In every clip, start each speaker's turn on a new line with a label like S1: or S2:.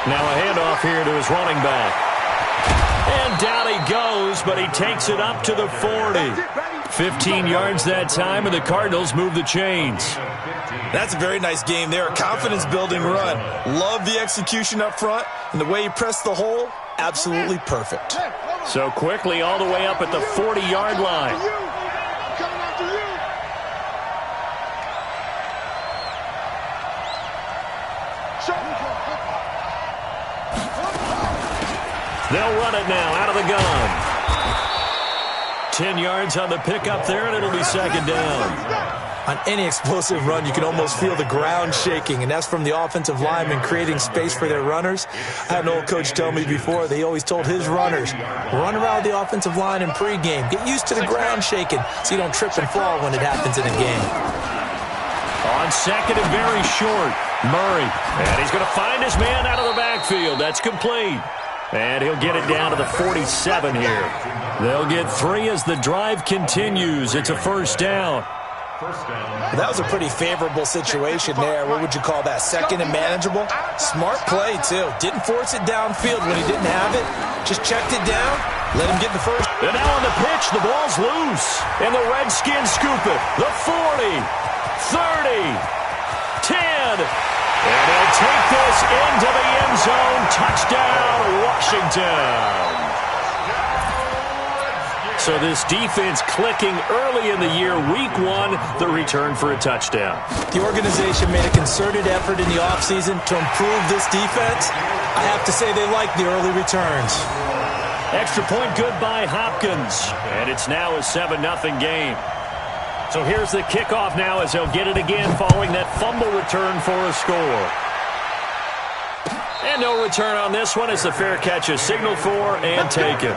S1: Now a handoff here to his running back. And down he goes, but he takes it up to the 40. 15 yards that time, and the Cardinals move the chains.
S2: That's a very nice game there. A confidence-building run. Love the execution up front, and the way he pressed the hole, absolutely perfect.
S1: So quickly all the way up at the 40-yard line. They'll run it now out of the gun. 10 yards on the pickup there, and it'll be second down.
S2: On any explosive run, you can almost feel the ground shaking, and that's from the offensive linemen creating space for their runners. I had an old coach tell me before, they always told his runners, run around the offensive line in pregame. Get used to the ground shaking so you don't trip and fall when it happens in a game.
S1: On second and very short, Murray. And he's going to find his man out of the backfield. That's complete. And he'll get it down to the 47 here. They'll get 3 as the drive continues. It's a first down.
S2: That was a pretty favorable situation there. What would you call that? Second and manageable? Smart play, too. Didn't force it downfield when he didn't have it. Just checked it down, let him get the first.
S1: And now on the pitch, the ball's loose. And the Redskins scoop it. The 40, 30, 10. And they'll take this into the end zone. Touchdown, Washington. So this defense clicking early in the year. Week 1, the return for a touchdown.
S2: The organization made a concerted effort in the offseason to improve this defense. I have to say they like the early returns.
S1: Extra point good by Hopkins. And it's now a 7-0 game. So here's the kickoff now as they'll get it again following that fumble return for a score. And no return on this one as the fair catch is signaled for and taken.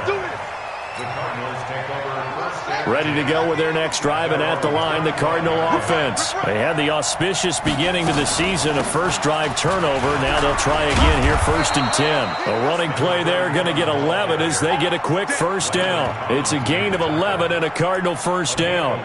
S1: Ready to go with their next drive, and at the line, the Cardinal offense. They had the auspicious beginning to the season, a first drive turnover. Now they'll try again here, 1st and 10. A running play there, going to get 11 as they get a quick first down. It's a gain of 11 and a Cardinal first down.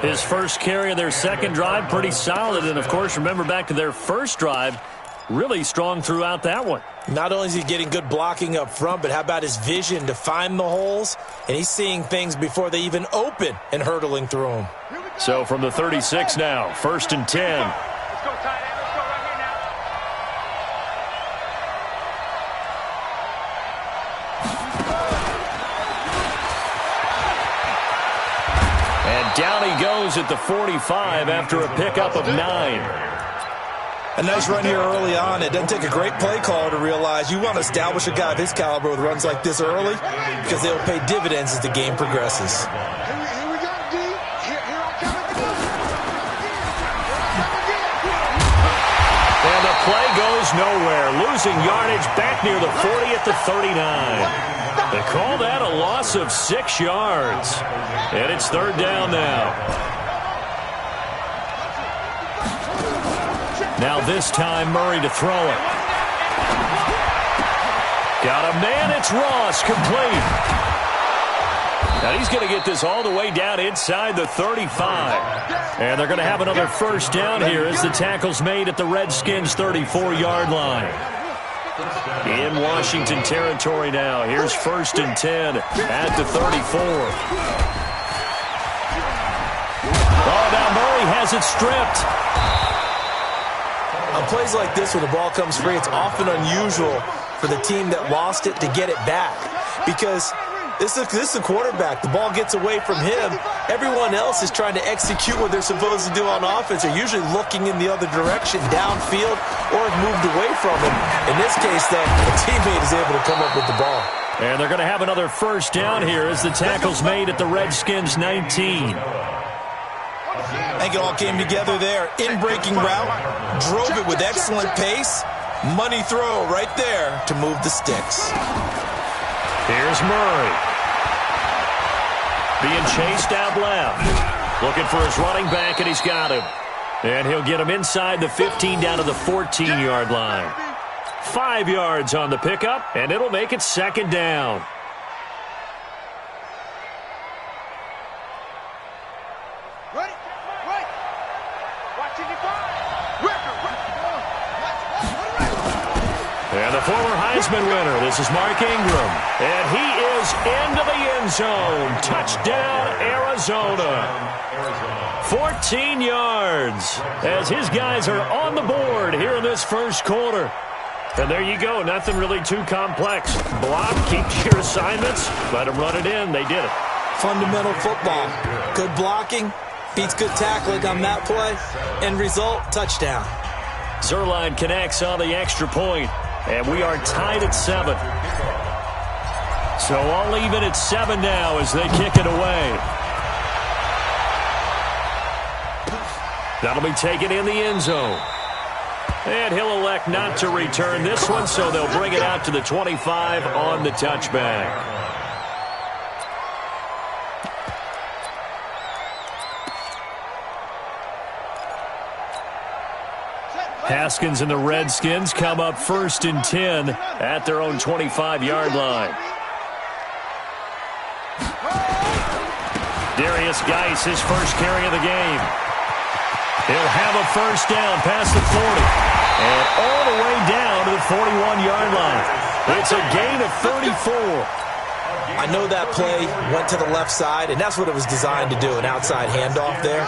S1: His first carry of their second drive, pretty solid. And, of course, remember back to their first drive, really strong throughout that one.
S2: Not only is he getting good blocking up front, but how about his vision to find the holes? And he's seeing things before they even open and hurdling through them.
S1: So from the 36 now, 1st and 10.
S3: Let's go, tight end. Let's go right here now.
S1: And down he goes at the 45 after a pickup of 9.
S2: A nice run here early on. It doesn't take a great play caller to realize you want to establish a guy of his caliber with runs like this early because they'll pay dividends as the game progresses.
S3: Here we go, D. Here I come again.
S1: And the play goes nowhere. Losing yardage back near the 40 at the 39. They call that a loss of 6 yards. And it's 3rd down now. Now this time, Murray to throw it. Got a man, it's Ross, complete. Now he's going to get this all the way down inside the 35. And they're going to have another first down here as the tackle's made at the Redskins' 34-yard line. In Washington territory now. Here's 1st and 10 at the 34. Oh, now Murray has it stripped.
S2: On plays like this, when the ball comes free, it's often unusual for the team that lost it to get it back. Because this is a quarterback. The ball gets away from him. Everyone else is trying to execute what they're supposed to do on offense. They're usually looking in the other direction, downfield, or have moved away from him. In this case, though, a teammate is able to come up with the ball.
S1: And they're going to have another first down here as the tackle's made at the Redskins' 19.
S2: I think it all came together there. In-breaking route, drove it with excellent pace. Money throw right there to move the sticks.
S1: Here's Murray. Being chased out left. Looking for his running back, and he's got him. And he'll get him inside the 15 down to the 14-yard line. 5 yards on the pickup, and it'll make it 2nd down. And And the former Heisman winner, this is Mark Ingram. And he is into the end zone. Touchdown, Arizona. 14 yards as his guys are on the board here in this first quarter. And there you go. Nothing really too complex. Block, keep your assignments, let them run it in. They did it.
S2: Fundamental football. Good blocking, beats good tackling on that play. End result, touchdown.
S1: Zuerlein connects on the extra point, and we are tied at 7. So all even at 7 now as they kick it away. That'll be taken in the end zone. And he'll elect not to return this one, so they'll bring it out to the 25 on the touchback. Haskins and the Redskins come up 1st and 10 at their own 25-yard line. Darius Geis, his first carry of the game. He'll have a first down past the 40. And all the way down to the 41-yard line. It's a gain of 34.
S2: I know that play went to the left side, and that's what it was designed to do, an outside handoff there.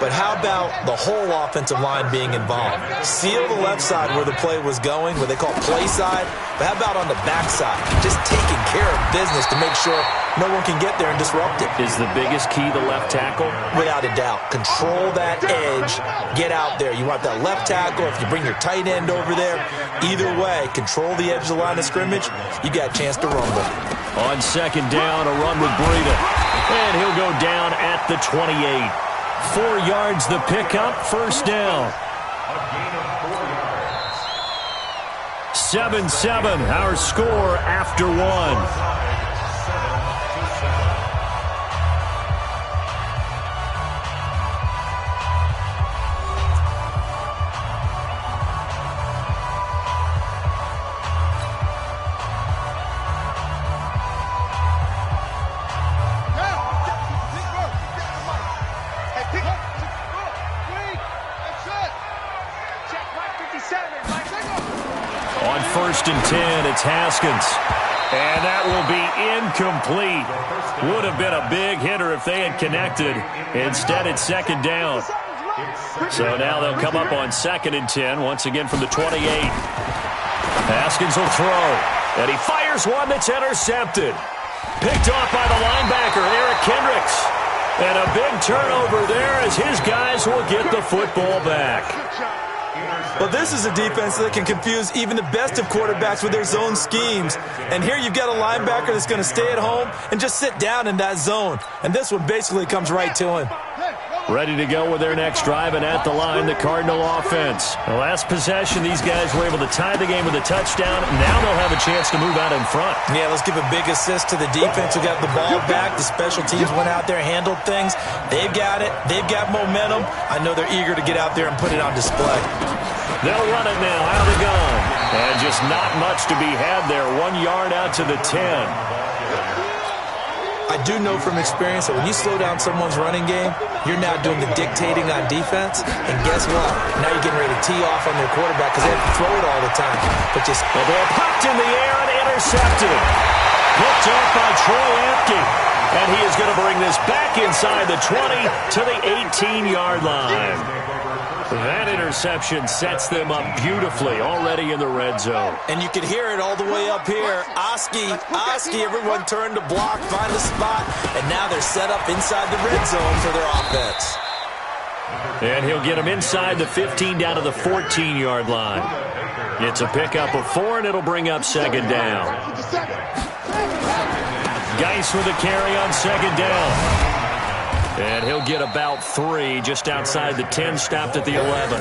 S2: But how about the whole offensive line being involved? Seal the left side where the play was going, what they call play side. But how about on the back side? Just taking care of business to make sure no one can get there and disrupt it.
S1: Is the biggest key the left tackle?
S2: Without a doubt. Control that edge. Get out there. You want that left tackle. If you bring your tight end over there, either way, control the edge of the line of scrimmage. You got a chance to rumble.
S1: On second down, a run with Breida. And he'll go down at the 28. 4 yards the pickup, first down. 7-7, our score after 1. On 1st and 10, it's Haskins. And that will be incomplete. Would have been a big hitter if they had connected. Instead, it's second down. So now they'll come up on 2nd and 10, once again from the 28. Haskins will throw. And he fires one that's intercepted. Picked off by the linebacker, Eric Kendricks. And a big turnover there as his guys will get the football back.
S2: Well, this is a defense that can confuse even the best of quarterbacks with their zone schemes. And here you've got a linebacker that's going to stay at home and just sit down in that zone. And this one basically comes right to him.
S1: Ready to go with their next drive, and at the line, the Cardinal offense. The last possession, these guys were able to tie the game with a touchdown. Now they'll have a chance to move out in front.
S2: Yeah, let's give a big assist to the defense who got the ball back. The special teams went out there, handled things. They've got it. They've got momentum. I know they're eager to get out there and put it on display.
S1: They'll run it now out of the gun. And just not much to be had there. 1 yard out to the 10.
S2: I do know from experience that when you slow down someone's running game, you're now doing the dictating on defense. And guess what? Now you're getting ready to tee off on their quarterback because they have to throw it all the time. But just
S1: the ball popped in the air and intercepted. Picked off by Troy Apke. And he is going to bring this back inside the 20 to the 18-yard line. That interception sets them up beautifully already in the red zone.
S2: And you can hear it all the way up here. Oski, everyone turned to block, find a spot, and now they're set up inside the red zone for their offense.
S1: And he'll get them inside the 15 down to the 14-yard line. It's a pickup of 4, and it'll bring up second down. Geis with a carry on second down. And he'll get about 3 just outside the 10, stopped at the 11.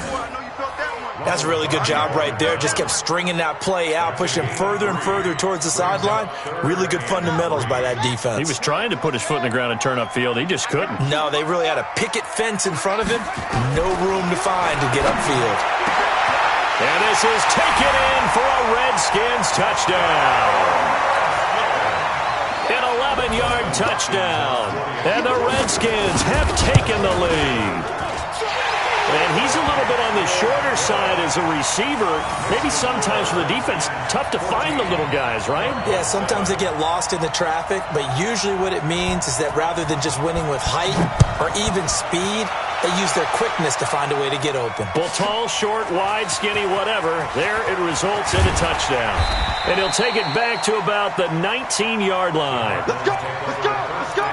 S2: That's a really good job right there. Just kept stringing that play out, pushing him further and further towards the sideline. Really good fundamentals by that defense.
S1: He was trying to put his foot in the ground and turn upfield. He just couldn't.
S2: No, they really had a picket fence in front of him. No room to find to get upfield.
S1: And this is taken in for a Redskins touchdown. An 11-yard touchdown. And the Redskins have taken the lead. And he's a little bit on the shorter side as a receiver. Maybe sometimes for the defense, tough to find the little guys, right?
S2: Yeah, sometimes they get lost in the traffic, but usually what it means is that rather than just winning with height or even speed, they use their quickness to find a way to get open.
S1: Well, tall, short, wide, skinny, whatever, there it results in a touchdown. And he'll take it back to about the 19-yard line.
S3: Let's go! Let's go! Let's go!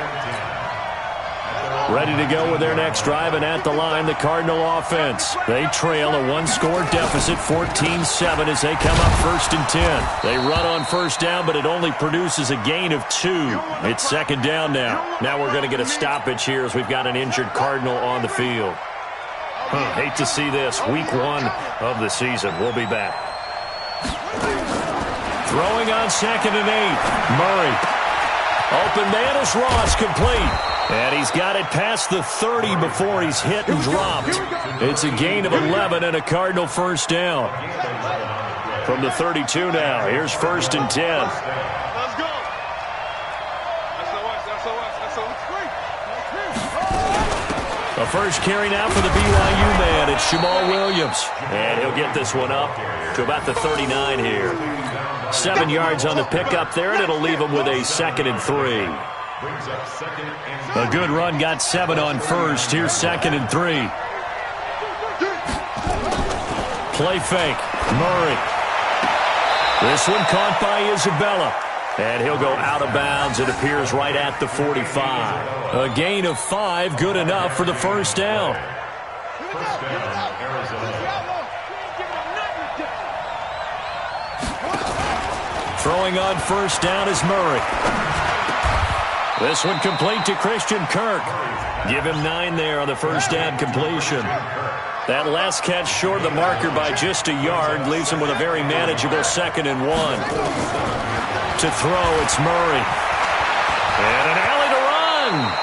S1: Ready to go with their next drive, and at the line, the Cardinal offense. They trail a one-score deficit, 14-7, as they come up 1st and 10. They run on first down, but it only produces a gain of 2. It's 2nd down now. Now we're going to get a stoppage here as we've got an injured Cardinal on the field. Hate to see this. Week 1 of the season. We'll be back. Throwing on 2nd and 8. Murray. Open man is Ross, complete. And he's got it past the 30 before he's hit and dropped. It's a gain of 11 and a Cardinal first down. From the 32 now, here's 1st and 10.
S3: Let's go!
S1: A first carry now for the BYU man. It's Jamal Williams. And he'll get this one up to about the 39 here. 7 yards on the pickup there, and it'll leave him with a 2nd and 3. A good run, got 7 on first. Here's 2nd and 3. Play fake. Murray. This one caught by Isabella. And he'll go out of bounds. It appears right at the 45. A gain of 5, good enough for the first down. Throwing on first down is Murray. This one complete to Christian Kirk. Give him 9 there on the first down completion. That last catch short of the marker by just a yard leaves him with a very manageable 2nd and 1. To throw, it's Murray. And an alley to run.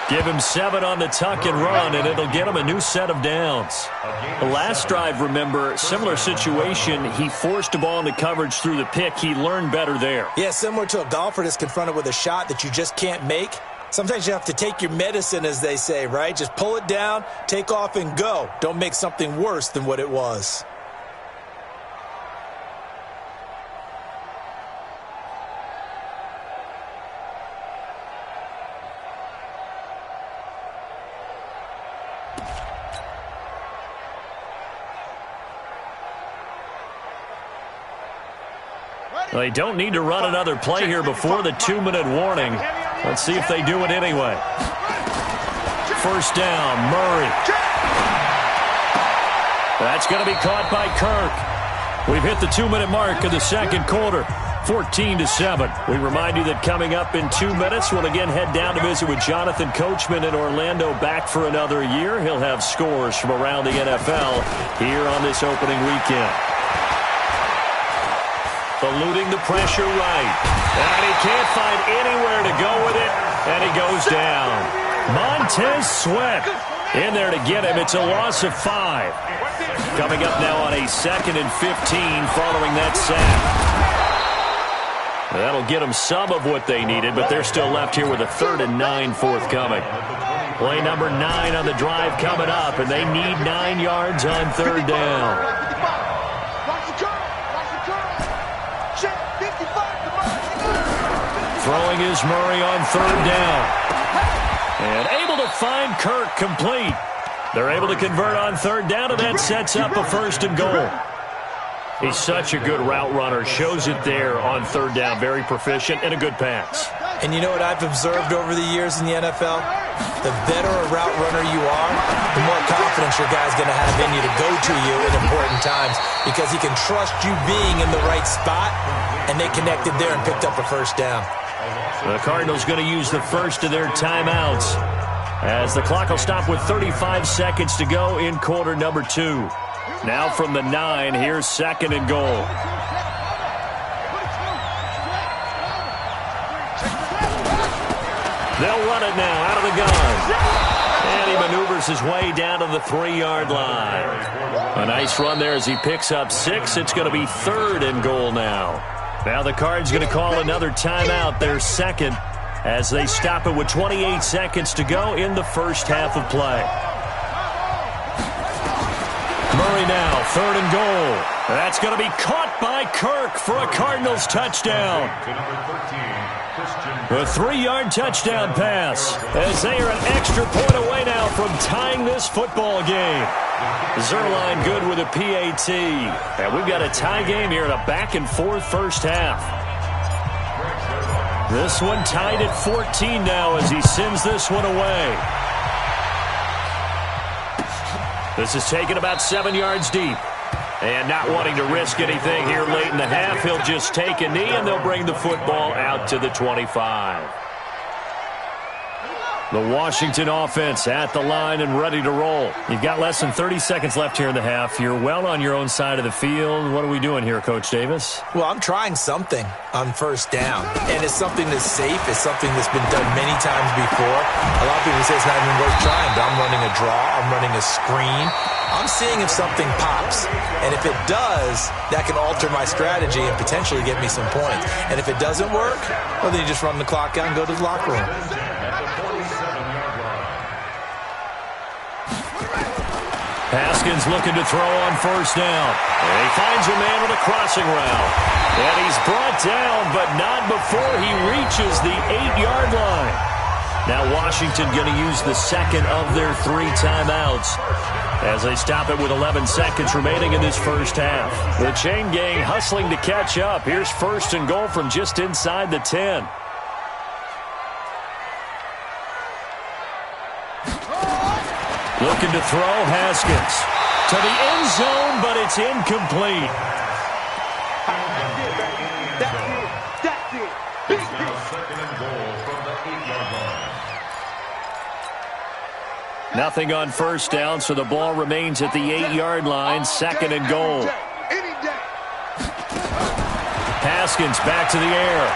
S1: Give him 7 on the tuck and run, and it'll get him a new set of downs. The last drive, remember, similar situation. He forced a ball into coverage through the pick. He learned better there.
S2: Yeah, similar to a golfer that's confronted with a shot that you just can't make. Sometimes you have to take your medicine, as they say, right? Just pull it down, take off, and go. Don't make something worse than what it was.
S1: They don't need to run another play here before the 2-minute warning. Let's see if they do it anyway. First down, Murray. That's going to be caught by Kirk. We've hit the 2-minute mark of the second quarter. 14-7. We remind you that coming up in 2 minutes, we'll again head down to visit with Jonathan Coachman in Orlando, back for another year. He'll have scores from around the NFL here on this opening weekend. Eluding the pressure right. And he can't find anywhere to go with it. And he goes down. Montez Sweat in there to get him. It's a loss of 5. Coming up now on a 2nd and 15 following that sack. That'll get them some of what they needed, but they're still left here with a 3rd and 9 forthcoming. Play number 9 on the drive coming up, and they need 9 yards on 3rd down. Throwing is Murray on 3rd down. And able to find Kirk complete. They're able to convert on 3rd down, and that sets up a 1st and goal. He's such a good route runner. Shows it there on 3rd down. Very proficient and a good pass.
S2: And you know what I've observed over the years in the NFL? The better a route runner you are, the more confidence your guy's going to have in you to go to you in important times, because he can trust you being in the right spot, and they connected there and picked up a 1st down.
S1: The Cardinals going to use the first of their timeouts as the clock will stop with 35 seconds to go in quarter number 2. Now from the 9, here's 2nd and goal. They'll run it now out of the gun. And he maneuvers his way down to the 3-yard line. A nice run there as he picks up 6. It's going to be 3rd and goal now. Now the Cards going to call another timeout, their 2nd, as they stop it with 28 seconds to go in the first half of play. Murray now, 3rd and goal. That's going to be caught by Kirk for a Cardinals touchdown. A 3-yard touchdown pass as they are an extra point away now from tying this football game. Zerline good with a PAT. And we've got a tie game here in a back-and-forth first half. This one tied at 14 now as he sends this one away. This is taken about 7 yards deep. And not wanting to risk anything here late in the half, he'll just take a knee and they'll bring the football out to the 25. The Washington offense at the line and ready to roll. You've got less than 30 seconds left here in the half. You're well on your own side of the field. What are we doing here, Coach Davis?
S2: Well, I'm trying something on first down. And it's something that's safe. It's something that's been done many times before. A lot of people say it's not even worth trying, but I'm running a draw. I'm running a screen. I'm seeing if something pops. And if it does, that can alter my strategy and potentially get me some points. And if it doesn't work, well, then you just run the clock out and go to the locker room.
S1: Haskins looking to throw on first down. And he finds a man with a crossing route. And he's brought down, but not before he reaches the 8-yard line. Now Washington going to use the second of their 3 timeouts as they stop it with 11 seconds remaining in this first half. The chain gang hustling to catch up. Here's 1st and goal from just inside the 10. Looking to throw, Haskins. To the end zone, but it's incomplete. Nothing on first down, so the ball remains at the 8-yard line. 2nd and goal. Haskins back to the air.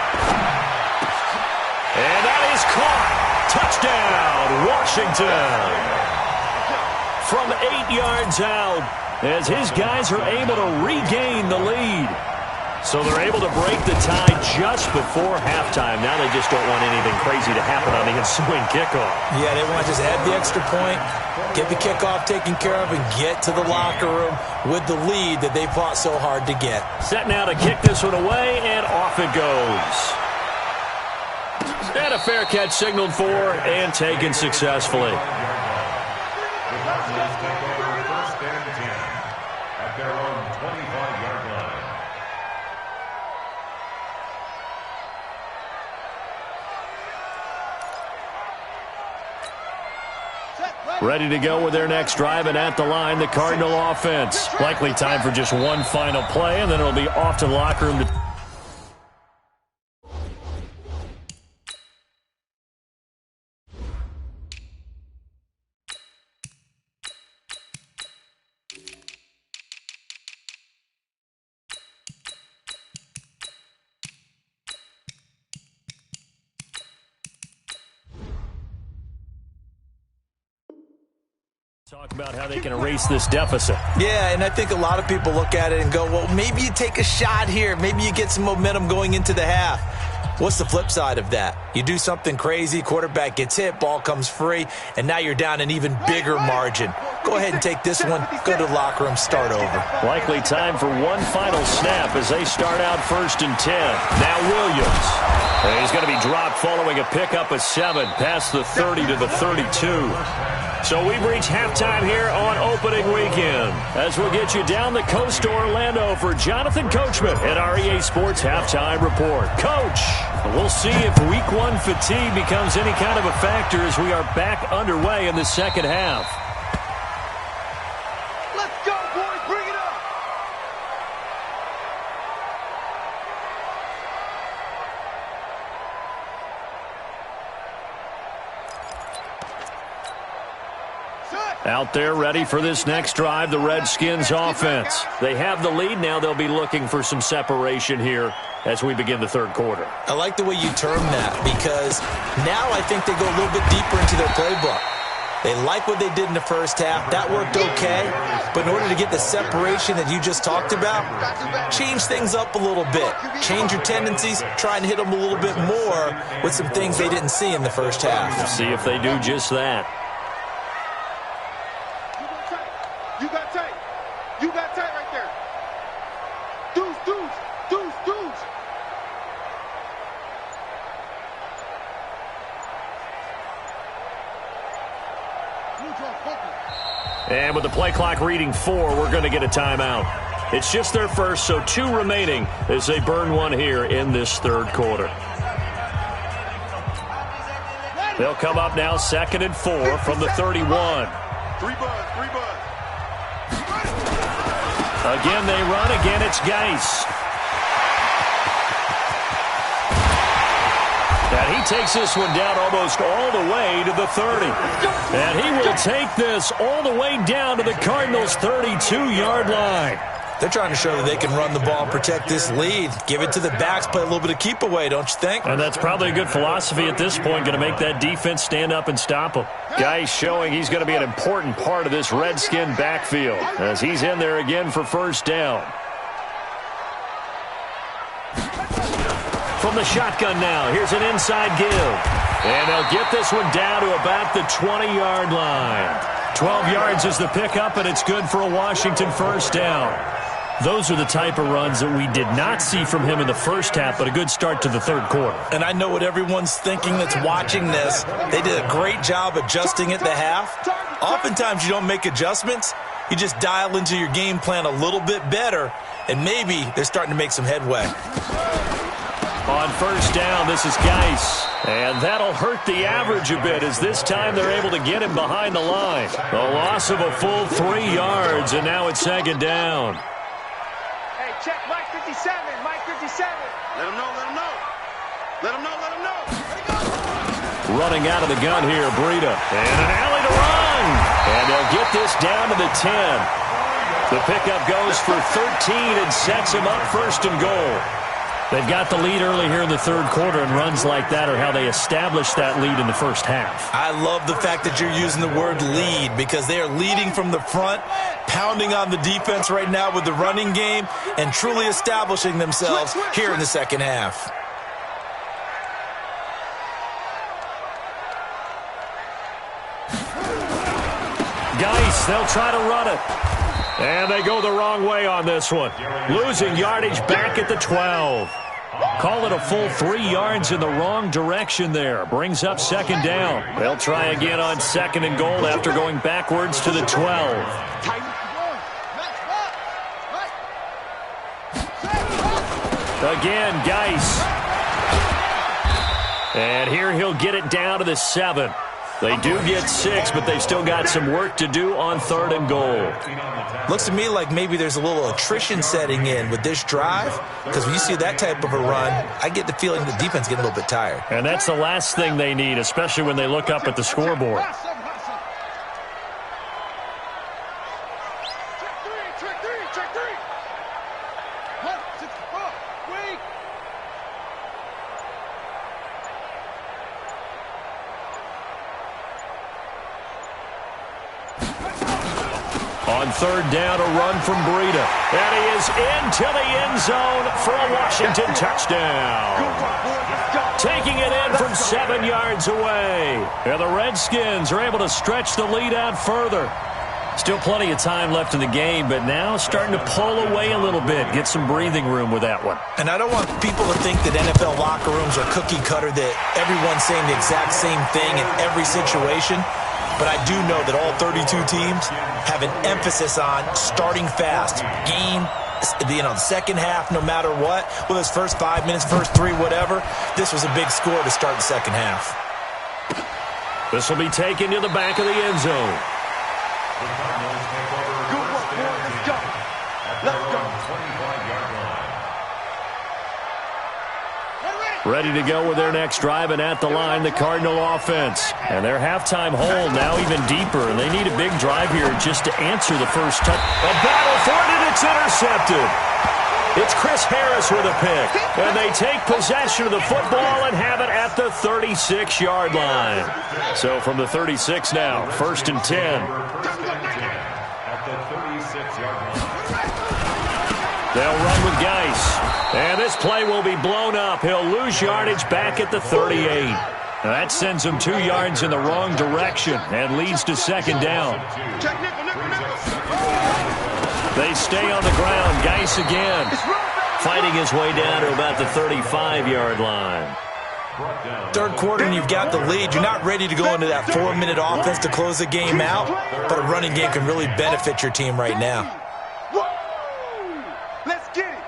S1: And that is caught. Touchdown, Washington. From 8 yards out as his guys are able to regain the lead. So they're able to break the tie just before halftime. Now they just don't want anything crazy to happen on the ensuing kickoff.
S2: Yeah, they want to just add the extra point, get the kickoff taken care of, and get to the locker room with the lead that they fought so hard to get.
S1: Set now to kick this one away, and off it goes. And a fair catch signaled for and taken successfully. Ready to go with their next drive, and at the line, the Cardinal offense. Likely time for just one final play, and then it'll be off to the locker room to... Talk about how they can erase this deficit.
S2: Yeah, and I think a lot of people look at it and go, well, maybe you take a shot here. Maybe you get some momentum going into the half. What's the flip side of that? You do something crazy, quarterback gets hit, ball comes free, and now you're down an even bigger margin. Go ahead and take this one, go to the locker room, start over.
S1: Likely time for one final snap as they start out 1st and 10. Now Williams. And he's going to be dropped following a pickup of 7 past the 30 to the 32. So we've reached halftime here on opening weekend as we'll get you down the coast to Orlando for Jonathan Coachman at our EA Sports Halftime Report. Coach, we'll see if Week 1 fatigue becomes any kind of a factor as we are back underway in the second half.
S3: Let's go, boys. Bring it up.
S1: Out there ready for this next drive, the Redskins offense. They have the lead now. They'll be looking for some separation here as we begin the third quarter.
S2: I like the way you term that because now I think they go a little bit deeper into their playbook. They like what they did in the first half. That worked okay. But in order to get the separation that you just talked about, change things up a little bit. Change your tendencies. Try and hit them a little bit more with some things they didn't see in the first half.
S1: See if they do just that.
S3: You got tape.
S1: And with the play clock reading 4, we're going to get a timeout. It's just their first, so 2 remaining as they burn one here in this third quarter. They'll come up now 2nd and 4 from the 31.
S3: 3 bud.
S1: Again, they run. Again, it's Geis. And he takes this one down almost all the way to the 30. And he will take this all the way down to the Cardinals' 32-yard line.
S2: They're trying to show that they can run the ball and protect this lead. Give it to the backs, play a little bit of keep away, don't you think?
S1: And that's probably a good philosophy at this point, going to make that defense stand up and stop them. Geis showing he's going to be an important part of this Redskin backfield as he's in there again for first down. From the shotgun now, here's an inside give. And they'll get this one down to about the 20-yard line. 12 yards is the pickup, and it's good for a Washington first down. Those are the type of runs that we did not see from him in the first half, but a good start to the third quarter.
S2: And I know what everyone's thinking that's watching this. They did a great job adjusting at the half. Oftentimes you don't make adjustments. You just dial into your game plan a little bit better, and maybe they're starting to make some headway.
S1: On first down, this is Geis. And that'll hurt the average a bit as this time they're able to get him behind the line. A loss of a full 3 yards, and now it's 2nd down.
S3: Hey, check Mike 57. Mike 57. Let him know.
S1: Running out of the gun here, Breida. And an alley to run. And they'll get this down to the 10. The pickup goes for 13 and sets him up 1st and goal. They've got the lead early here in the third quarter, and runs like that are how they established that lead in the first half.
S2: I love the fact that you're using the word lead because they are leading from the front, pounding on the defense right now with the running game, and truly establishing themselves here in the second half.
S1: Geis, they'll try to run it. And they go the wrong way on this one. Losing yardage back at the 12. Call it a full 3 yards in the wrong direction there. Brings up 2nd down. They'll try again on 2nd and goal after going backwards to the 12. Again, Geis. And here he'll get it down to the 7. They do get 6, but they've still got some work to do on 3rd and goal.
S2: Looks to me like maybe there's a little attrition setting in with this drive, because when you see that type of a run, I get the feeling the defense getting a little bit tired.
S1: And that's the last thing they need, especially when they look up at the scoreboard.
S3: Check three. Wait.
S1: On 3rd down, a run from Breida. And he is into the end zone for a Washington touchdown. Taking it in from 7 yards away. And the Redskins are able to stretch the lead out further. Still plenty of time left in the game, but now starting to pull away a little bit. Get some breathing room with that one.
S2: And I don't want people to think that NFL locker rooms are cookie cutter, that everyone's saying the exact same thing in every situation. But I do know that all 32 teams have an emphasis on starting fast. Game, the second half, no matter what. Whether it's first 5 minutes, first 3, whatever. This was a big score to start the second half.
S1: This will be taken to the back of the end zone.
S3: Good work, boy. Let's go.
S1: Ready to go with their next drive, and at the line, the Cardinal offense. And their halftime hole now even deeper, and they need a big drive here just to answer the first touch. A battle for it, and it's intercepted. It's Chris Harris with a pick, and they take possession of the football and have it at the 36-yard line. So from the 36 now, 1st and 10. They'll run with Geis. And this play will be blown up. He'll lose yardage back at the 38. Now that sends him 2 yards in the wrong direction and leads to 2nd down. They stay on the ground. Geis again, fighting his way down to about the 35-yard line.
S2: Third quarter and you've got the lead. You're not ready to go into that 4-minute offense to close the game out, but a running game can really benefit your team right now.
S3: Let's get it.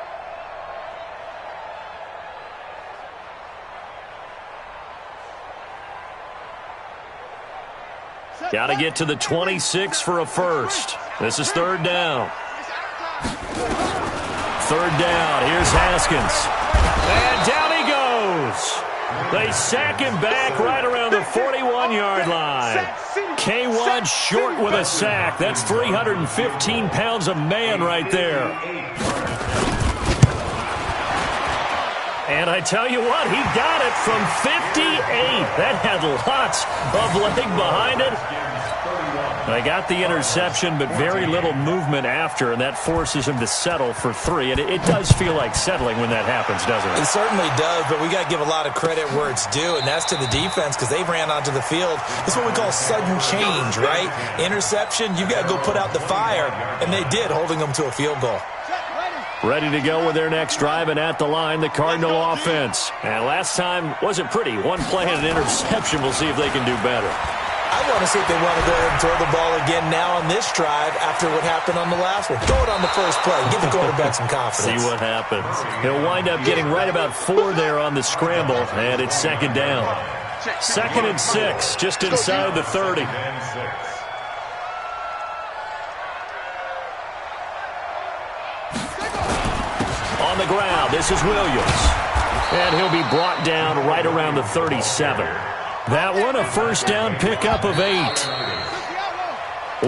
S1: Got to get to the 26 for a first. This is third down. Third down. Here's Haskins. And down he goes. They sack him back right around the 41-yard line. K1 short with a sack. That's 315 pounds of man right there. And I tell you what, he got it from 58. That had lots of leg behind it. They got the interception, but very little movement after, and that forces him to settle for 3. And it does feel like settling when that happens, doesn't it?
S2: It certainly does, but we got to give a lot of credit where it's due, and that's to the defense because they ran onto the field. It's what we call sudden change, right? Interception, you got to go put out the fire, and they did, holding them to a field goal.
S1: Ready to go with their next drive, and at the line, the Cardinal offense. And last time wasn't pretty. One play and an interception. We'll see if they can do better.
S2: I want to see if they want to go ahead and throw the ball again now on this drive after what happened on the last one. Throw it on the first play. Give the quarterback some confidence.
S1: See what happens. He'll wind up getting right about 4 there on the scramble, and it's second down. 2nd and 6, just inside the 30. On the ground, this is Williams. And he'll be brought down right around the 37. That one, a first down pickup of 8.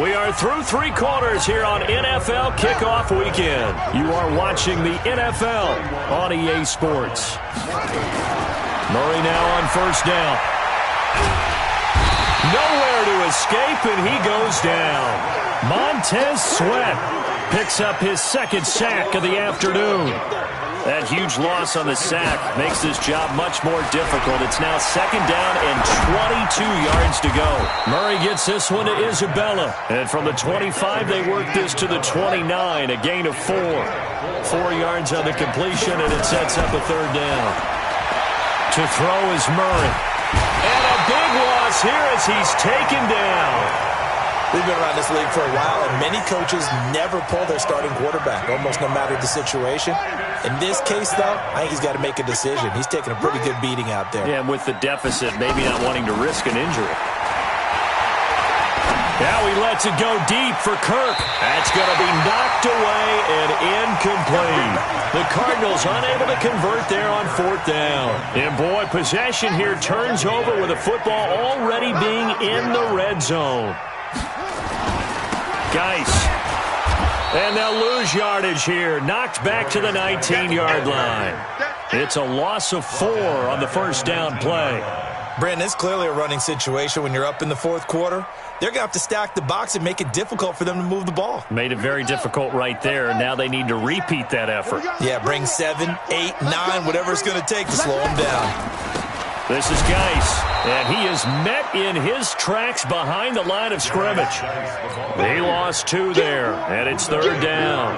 S1: We are through 3 quarters here on NFL Kickoff Weekend. You are watching the NFL on EA Sports. Murray now on first down. Nowhere to escape, and he goes down. Montez Sweat picks up his 2nd sack of the afternoon. That huge loss on the sack makes this job much more difficult. It's now 2nd down and 22 yards to go. Murray gets this one to Isabella. And from the 25, they work this to the 29, a gain of 4. 4 yards on the completion, and it sets up a 3rd down. To throw is Murray. And a big loss here as he's taken down.
S2: We've been around this league for a while, and many coaches never pull their starting quarterback, almost no matter the situation. In this case, though, I think he's got to make a decision. He's taking a pretty good beating out there.
S1: Yeah, and with the deficit, maybe not wanting to risk an injury. Now he lets it go deep for Kirk. That's going to be knocked away and incomplete. The Cardinals unable to convert there on 4th down. And boy, possession here turns over with the football already being in the red zone. Geis. And they'll lose yardage here. Knocked back to the 19-yard line. It's a loss of 4 on the first down play.
S2: Brandon, it's clearly a running situation when you're up in the 4th quarter. They're going to have to stack the box and make it difficult for them to move the ball.
S1: Made it very difficult right there. Now they need to repeat that effort.
S2: Yeah, bring 7, 8, 9, whatever it's going to take to slow them down.
S1: This is Geis, and he is met in his tracks behind the line of scrimmage. He lost 2 there, and it's 3rd down.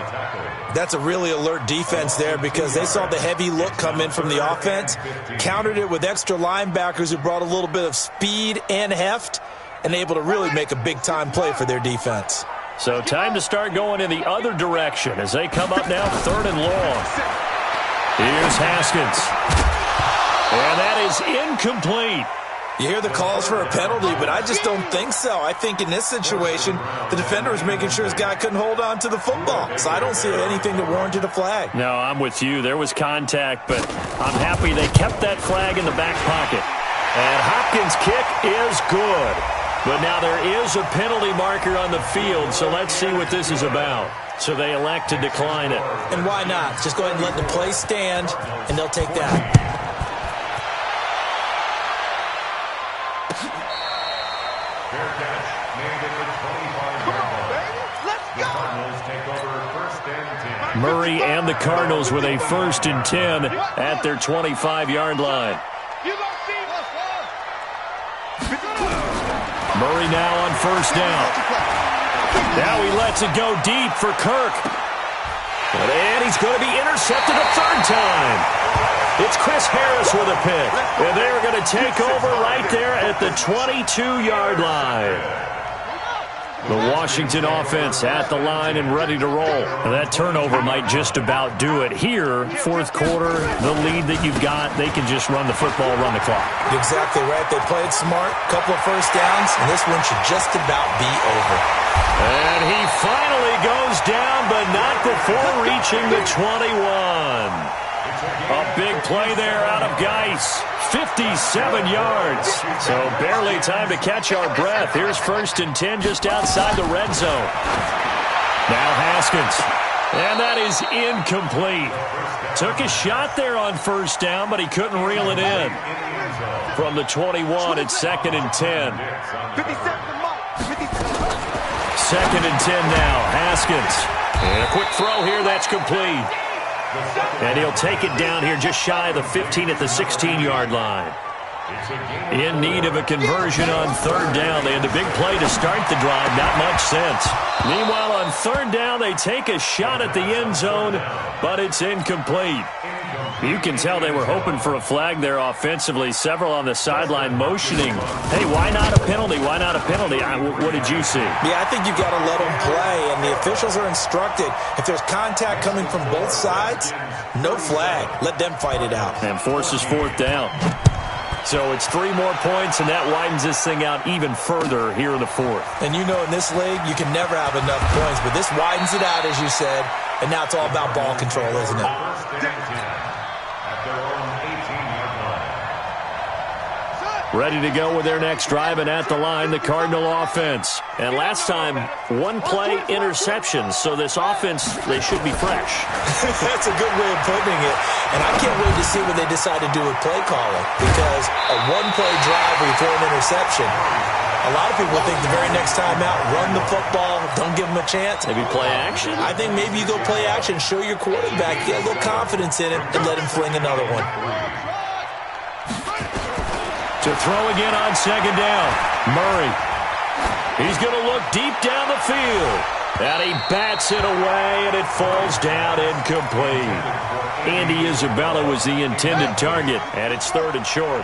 S2: That's a really alert defense there because they saw the heavy look come in from the offense, countered it with extra linebackers who brought a little bit of speed and heft, and able to really make a big-time play for their defense.
S1: So time to start going in the other direction as they come up now 3rd and long. Here's Haskins. And that is incomplete.
S2: You hear the calls for a penalty, but I just don't think so. I think in this situation, the defender was making sure his guy couldn't hold on to the football. So I don't see anything that warranted a flag.
S1: No, I'm with you. There was contact, but I'm happy they kept that flag in the back pocket. And Hopkins' kick is good. But now there is a penalty marker on the field, so let's see what this is about. So they elect to decline it.
S2: And why not? Just go ahead and let the play stand, and they'll take that.
S1: Murray and the Cardinals with a 1st and 10 at their 25-yard line. Murray now on 1st down. Now he lets it go deep for Kirk. And he's going to be intercepted a 3rd time. It's Chris Harris with a pick. And they're going to take over right there at the 22-yard line. The Washington offense at the line and ready to roll. And that turnover might just about do it. Here, fourth quarter, the lead that you've got, they can just run the football, run the clock.
S2: Exactly right. They played smart, couple of first downs, and this one should just about be over.
S1: And he finally goes down, but not before reaching the 21. A big play there out of Geis. 57 yards. So barely time to catch our breath. Here's 1st and 10 just outside the red zone. Now Haskins. And that is incomplete. Took a shot there on 1st down, but he couldn't reel it in. From the 21, it's 2nd and 10. 2nd and 10 now. Haskins. And a quick throw here. That's complete. And he'll take it down here just shy of the 15 at the 16-yard line. In need of a conversion on 3rd down. They had the big play to start the drive. Not much sense. Meanwhile, on 3rd down, they take a shot at the end zone, but it's incomplete. You can tell they were hoping for a flag there offensively. Several on the sideline motioning. Hey, why not a penalty? Why not a penalty? What did you see?
S2: Yeah, I think you've got to let them play, and the officials are instructed. If there's contact coming from both sides, no flag. Let them fight it out.
S1: And forces 4th down. So it's 3 more points, and that widens this thing out even further here in the 4th.
S2: And you know in this league, you can never have enough points, but this widens it out, as you said, and now it's all about ball control, isn't it?
S1: Ready to go with their next drive, and at the line, the Cardinal offense. And last time, 1-play interceptions, so this offense, they should be fresh.
S2: That's a good way of putting it. And I can't wait to see what they decide to do with play calling, because a 1-play drive where you throw an interception, a lot of people think the very next time out, run the football, don't give them a chance.
S1: Maybe play action?
S2: I think maybe you go play action, show your quarterback, get a little confidence in him, and let him fling another one.
S1: To throw again on 2nd down. Murray. He's going to look deep down the field. And he bats it away, and it falls down incomplete. Andy Isabella was the intended target, and it's 3rd and short.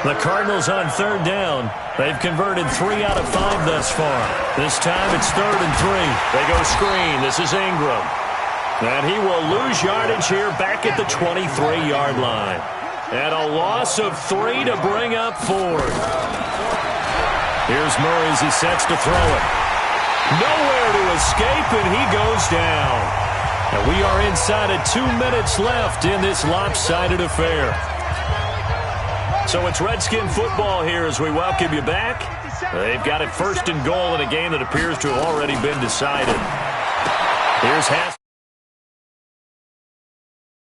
S1: The Cardinals on 3rd down. They've converted 3 out of 5 thus far. This time it's 3rd and 3. They go screen. This is Ingram. And he will lose yardage here back at the 23-yard line. And a loss of 3 to bring up 4th. Here's Murray as he sets to throw it. Nowhere to escape, and he goes down. And we are inside of 2 minutes left in this lopsided affair. So it's Redskin football here as we welcome you back. They've got it 1st and goal in a game that appears to have already been decided. Here's Haskins.